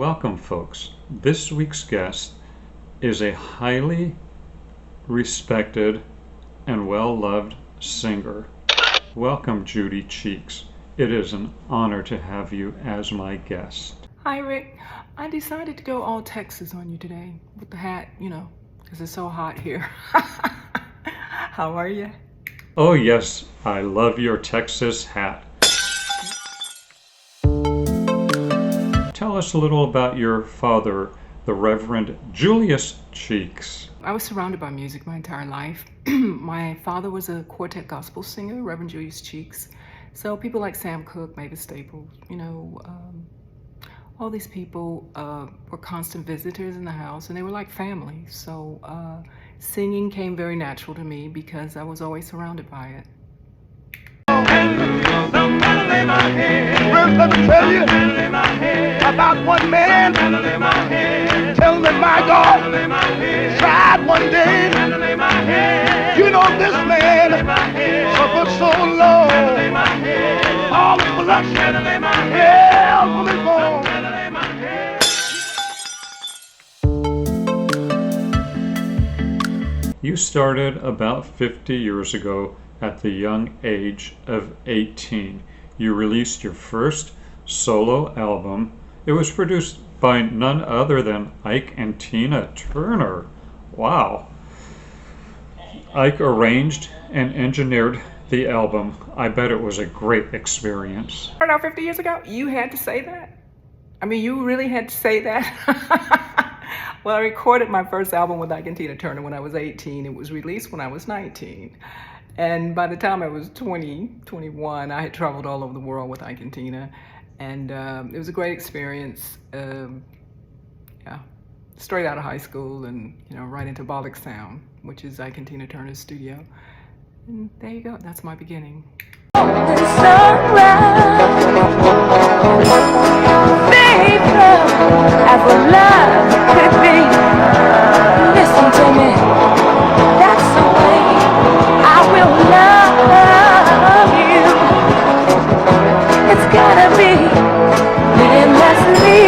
Welcome, folks. This week's guest is a highly respected and well-loved singer. Welcome, Judy Cheeks. It is an honor to have you as my guest. Hi, Rick. I decided to go all Texas on you today with the hat, because it's so hot here. How are you? Oh, yes, I love your Texas hat. Tell us a little about your father, the Reverend Julius Cheeks. I was surrounded by music my entire life. My father was a quartet gospel singer, Reverend Judy Cheeks. So people like Sam Cooke, Mavis Staples, all these people were constant visitors in the house, and they were like family. So singing came very natural to me because I was always surrounded by it. First, let me tell you about one man. Tell me, my God tried one day. You know this man suffered so long. All the blood hell from his bones. You started about 50 years ago at the young age of 18. You released your first solo album. It was produced by none other than Ike and Tina Turner. Wow. Ike arranged and engineered the album. I bet it was a great experience. I don't know, 50 years ago, you had to say that? I mean, you really had to say that? Well, I recorded my first album with Ike and Tina Turner when I was 18. It was released when I was 19. And by the time I was 21, I had traveled all over the world with Ike and Tina. And it was a great experience. Straight out of high school and, right into Bollock Sound, which is Ike and Tina Turner's studio. And there you go. That's my beginning. Listen to me, that's the way I will love you. It's gotta be endlessly,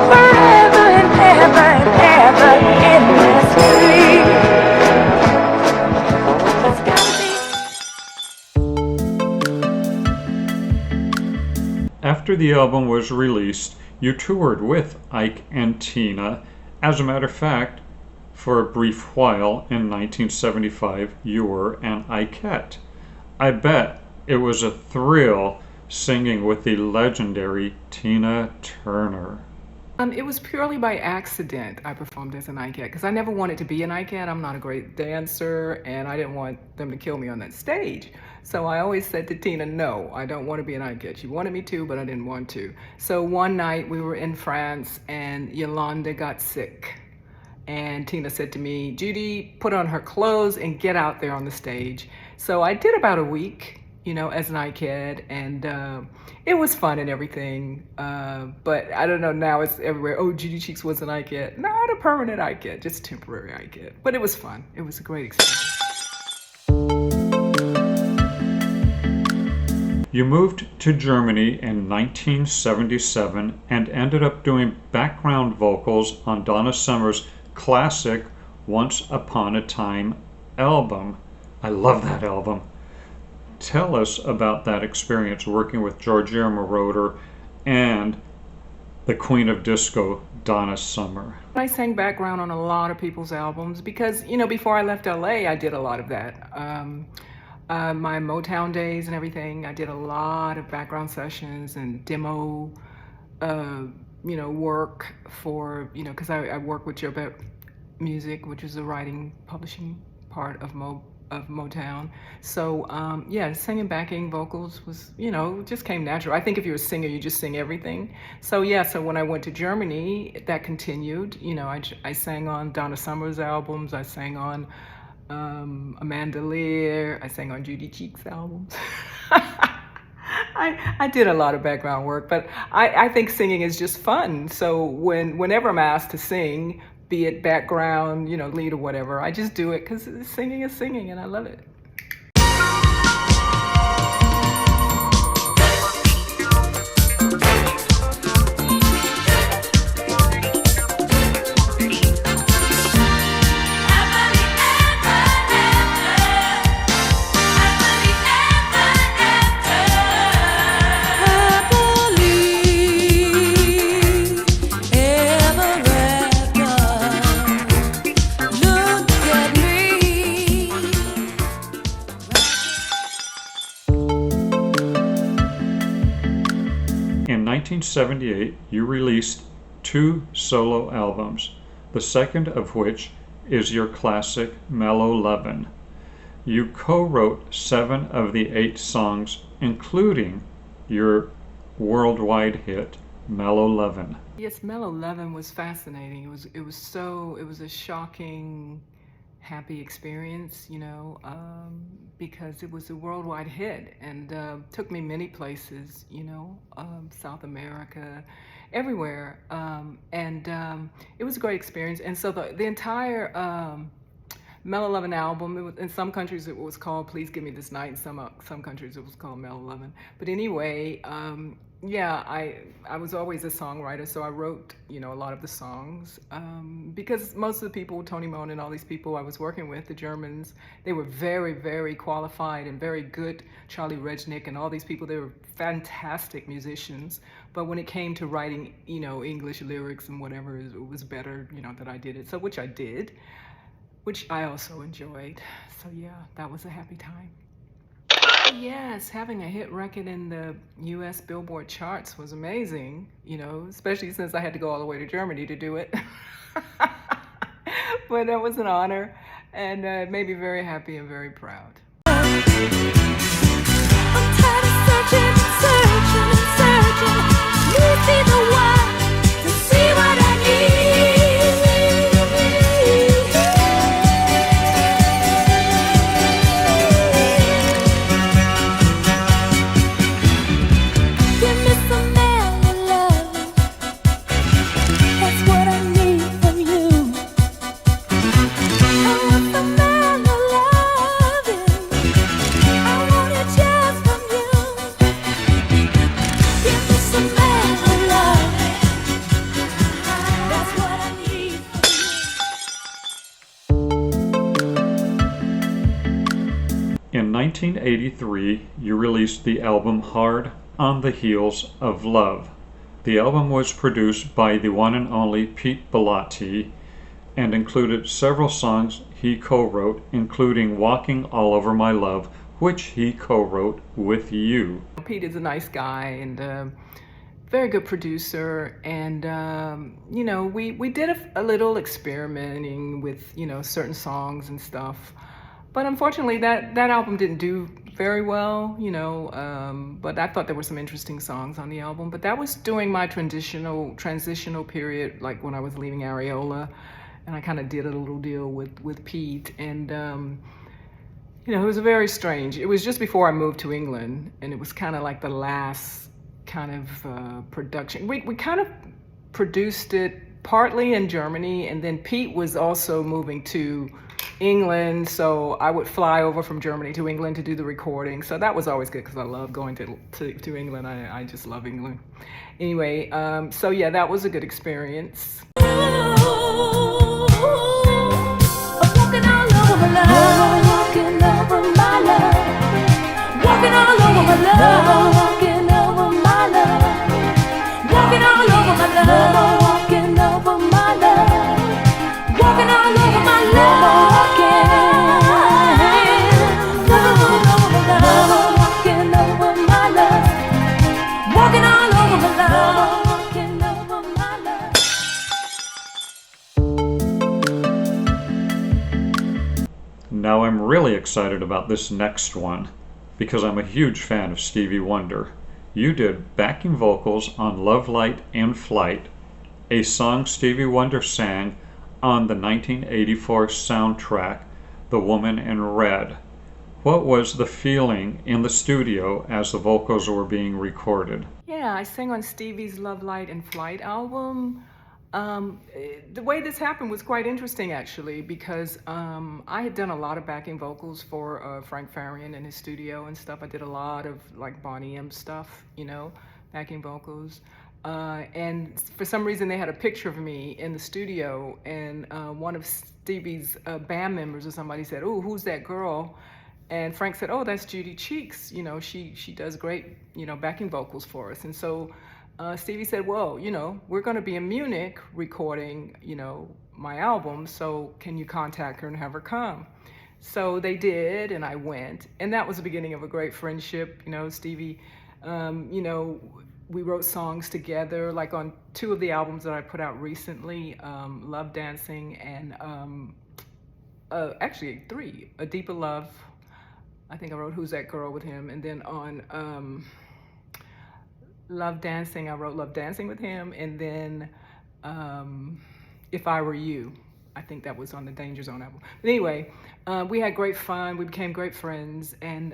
forever and ever and ever, endlessly. It's gotta be. After the album was released, you toured with Ike and Tina. As a matter of fact, for a brief while in 1975, you were an Ikeette. I bet it was a thrill singing with the legendary Tina Turner. It was purely by accident I performed as an Ikeette because I never wanted to be an Ikeette. I'm not a great dancer and I didn't want them to kill me on that stage. So I always said to Tina, no, I don't want to be an Ikeette. She wanted me to, but I didn't want to. So one night we were in France and Yolanda got sick. And Tina said to me, Judy, put on her clothes and get out there on the stage. So I did about a week, as an Ikeette, and it was fun and everything. But I don't know, now it's everywhere. Oh, Judy Cheeks was an Ikeette. Not a permanent Ikeette, just temporary Ikeette. But it was fun. It was a great experience. You moved to Germany in 1977 and ended up doing background vocals on Donna Summer's classic Once Upon a Time album. I love that album. Tell us about that experience working with Giorgio Moroder and the Queen of Disco, Donna Summer. I sang background on a lot of people's albums because, before I left LA, I did a lot of that. My Motown days and everything, I did a lot of background sessions and demo, work for, because I work with Joe Music, which is the writing, publishing part of Motown. So, singing backing vocals was, just came natural. I think if you're a singer, you just sing everything. So, so when I went to Germany, that continued. I sang on Donna Summer's albums. I sang on Amanda Lear. I sang on Judy Cheeks' albums. I did a lot of background work, but I think singing is just fun. So whenever I'm asked to sing, be it background, lead or whatever, I just do it because singing is singing and I love it. 1978, you released 2 solo albums, the second of which is your classic Mellow. You co-wrote 7 of the 8 songs, including your worldwide hit, Mellow. Yes, Mellow was fascinating. It was a shocking, happy experience, because it was a worldwide hit and took me many places, South America, everywhere, and it was a great experience. And so the entire Mellow album, in some countries it was called Please Give Me This Night, and some countries it was called Mellow. But anyway, yeah, I was always a songwriter, so I wrote, a lot of the songs, because most of the people, Tony Moen and all these people I was working with, the Germans, they were very, very qualified and very good. Charlie Rejnick and all these people, they were fantastic musicians. But when it came to writing, English lyrics and whatever, it was better, that I did it. So which I did, which I also enjoyed. So yeah, that was a happy time. Yes, having a hit record in the US Billboard charts was amazing, especially since I had to go all the way to Germany to do it. But that was an honor, and it made me very happy and very proud. I'm tired of searching, searching, and searching. You see the one to see what I need. Give me some mellow love. That's what I need from you. I want some mellow loving. I want it just from you. Give me some mellow love. That's what I need from you. In 1983, you released the album Hard on the Heels of Love. The album was produced by the one and only Pete Bellotti and included several songs he co-wrote, including Walking All Over My Love, which he co-wrote with you. Pete is a nice guy and very good producer, and we did a little experimenting with certain songs and stuff. But unfortunately, that album didn't do very well, but I thought there were some interesting songs on the album. But that was during my transitional period, like when I was leaving Areola, and I kind of did a little deal with Pete. And, it was very strange. It was just before I moved to England, and it was kind of like the last kind of production. We kind of produced it partly in Germany, and then Pete was also moving to England, so I would fly over from Germany to England to do the recording. So that was always good because I love going to England. I just love England. Anyway, so yeah, that was a good experience. I'm walking all over my love. Walking over my love. Walking all over my love. Walking over my love. Walking all over my love. Walking over my love. Walking all over my love. Now I'm really excited about this next one because I'm a huge fan of Stevie Wonder. You did backing vocals on Love Light and Flight, a song Stevie Wonder sang on the 1984 soundtrack, The Woman in Red. What was the feeling in the studio as the vocals were being recorded? Yeah, I sang on Stevie's Love Light and Flight album. The way this happened was quite interesting, actually, because I had done a lot of backing vocals for Frank Farian in his studio and stuff. I did a lot of like Bonnie M stuff, backing vocals. And for some reason they had a picture of me in the studio, and one of Stevie's band members or somebody said, "Oh, who's that girl?" And Frank said, "Oh, that's Judy Cheeks. She does great, backing vocals for us." And so Stevie said, "Well, we're going to be in Munich recording, my album. So can you contact her and have her come?" So they did, and I went, and that was the beginning of a great friendship. Stevie You know, we wrote songs together, like on 2 of the albums that I put out recently, Love Dancing and actually 3, A Deeper Love. I think I wrote Who's That Girl with him. And then on Love Dancing, I wrote Love Dancing with him. And then If I Were You, I think that was on the Danger Zone album. But anyway, we had great fun. We became great friends. And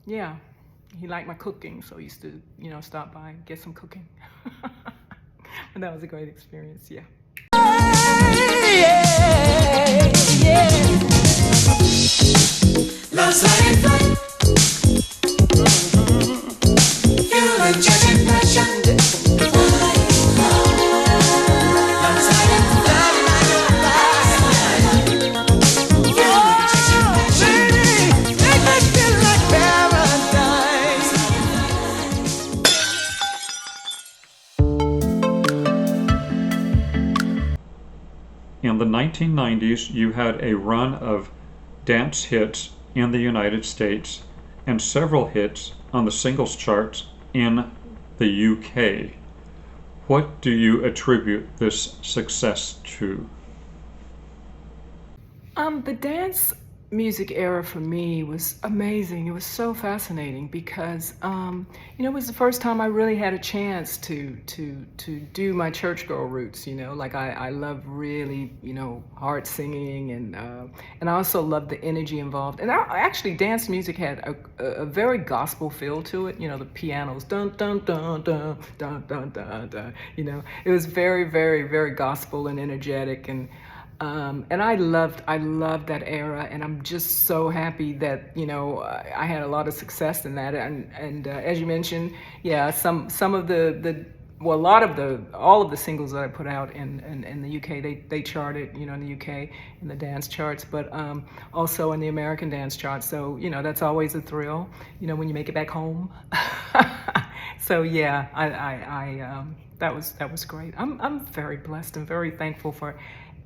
yeah, he liked my cooking, so he used to, you know, stop by and get some cooking. And that was a great experience, yeah. Love's like a flight. Fuel and charging passion. Love's like a flight. Fuel and charging passion. Baby, make me feel like paradise. In the 1990s, you had a run of dance hits in the United States and several hits on the singles charts in the UK. What do you attribute this success to? The dance music era for me was amazing. It was so fascinating because, you know, it was the first time I really had a chance to do my church girl roots. You know, like I love really, you know, hard singing, and I also love the energy involved. And actually, dance music had a very gospel feel to it. You know, the pianos, dun dun dun dun dun dun dun dun. You know, it was very, very, very gospel and energetic, and I loved that era, and I'm just so happy that, you know, I had a lot of success in that. And as you mentioned, yeah, some of all of the singles that I put out in the UK, they charted, you know, in the UK in the dance charts, but also in the American dance charts. So, you know, that's always a thrill, you know, when you make it back home. So yeah, that was great. I'm very blessed and very thankful for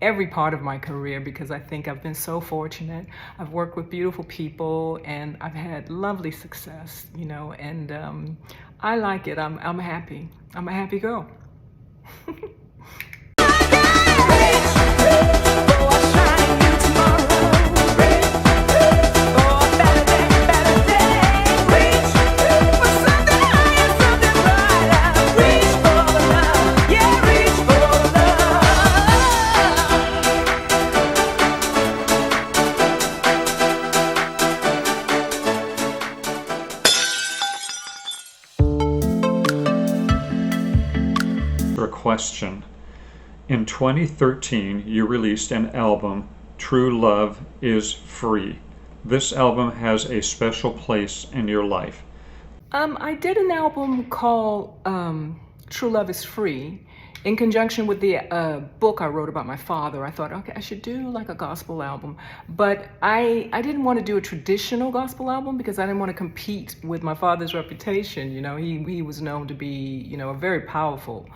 every part of my career, because I think I've been so fortunate. I've worked with beautiful people, and I've had lovely success, you know, and I like it. I'm happy. I'm a happy girl. Question. In 2013, you released an album, True Love is Free. This album has a special place in your life. I did an album called True Love is Free in conjunction with the book I wrote about my father. I thought, okay, I should do like a gospel album, but I didn't want to do a traditional gospel album because I didn't want to compete with my father's reputation. You know, he was known to be, you know, a very powerful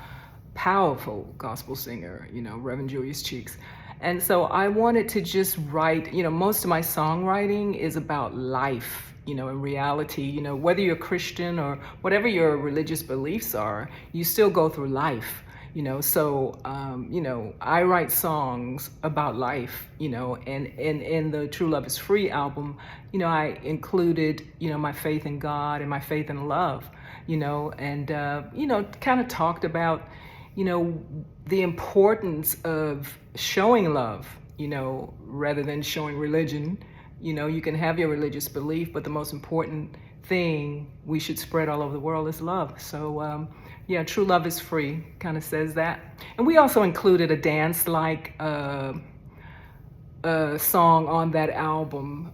gospel singer, you know, Reverend Julius Cheeks. And so I wanted to just write, you know, most of my songwriting is about life, you know, in reality, you know, whether you're Christian or whatever your religious beliefs are, you still go through life, you know. So, you know, I write songs about life, you know, and in the True Love is Free album, you know, I included, you know, my faith in God and my faith in love, you know, and, you know, kind of talked about, you know, the importance of showing love, you know, rather than showing religion. You know, you can have your religious belief, but the most important thing we should spread all over the world is love. So, yeah, True Love is Free kind of says that. And we also included a dance-like song on that album,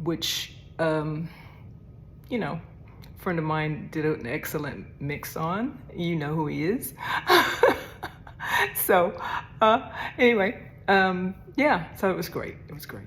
which, you know, friend of mine did an excellent mix on. You know who he is. So anyway, yeah, so it was great. It was great.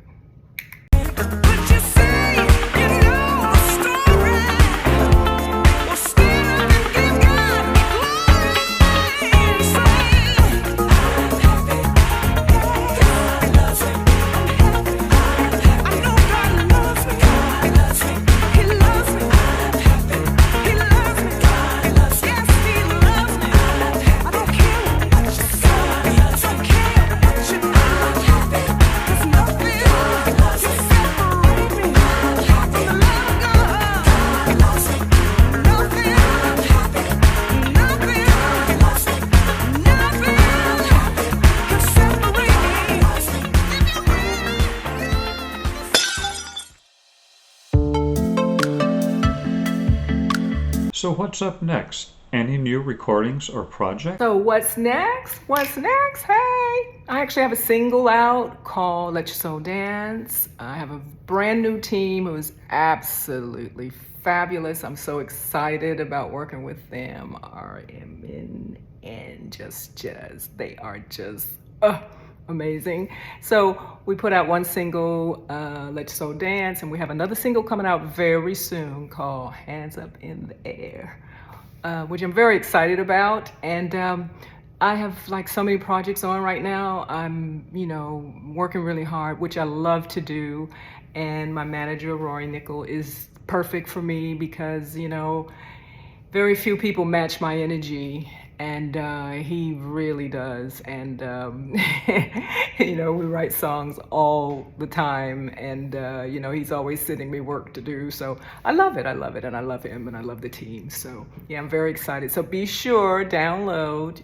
So what's up next? Any new recordings or projects? So what's next? What's next? Hey, I actually have a single out called Let Your Soul Dance. I have a brand new team who is absolutely fabulous. I'm so excited about working with them. RMN and just they are just amazing. So we put out one single, Let Your Soul Dance, and we have another single coming out very soon called Hands Up in the Air. Which I'm very excited about, and I have like so many projects on right now. I'm, working really hard, which I love to do, and my manager, Rory Nickel, is perfect for me because, very few people match my energy, and he really does, and we write songs all the time, and he's always sending me work to do, so I love it, and I love him, and I love the team, so yeah, I'm very excited. So be sure, download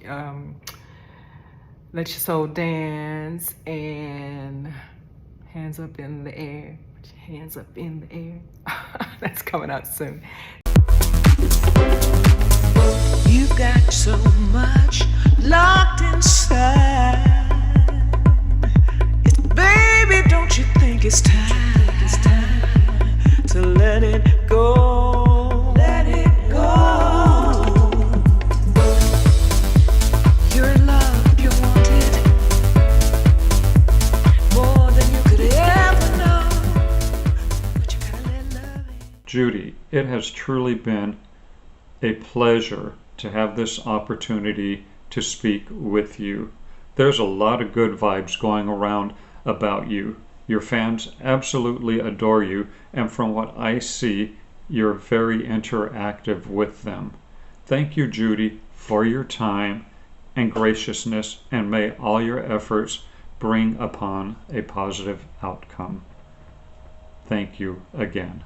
Let Your Soul Dance and Hands Up in the Air. Hands Up in the Air. That's coming out soon. You've got so much locked inside. Baby, don't you think it's time to let it go? Let it go. You're in love, you're wanted more than you could ever know. But you gotta let love in. Judy, it has truly been a pleasure to have this opportunity to speak with you. There's a lot of good vibes going around about you. Your fans absolutely adore you, and from what I see, you're very interactive with them. Thank you, Judy, for your time and graciousness, and may all your efforts bring upon a positive outcome. Thank you again.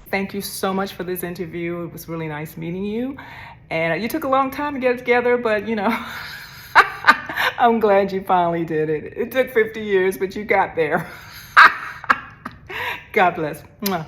Thank you so much for this interview. It was really nice meeting you. And you took a long time to get it together, but I'm glad you finally did it. It took 50 years, but you got there. God bless. Mwah.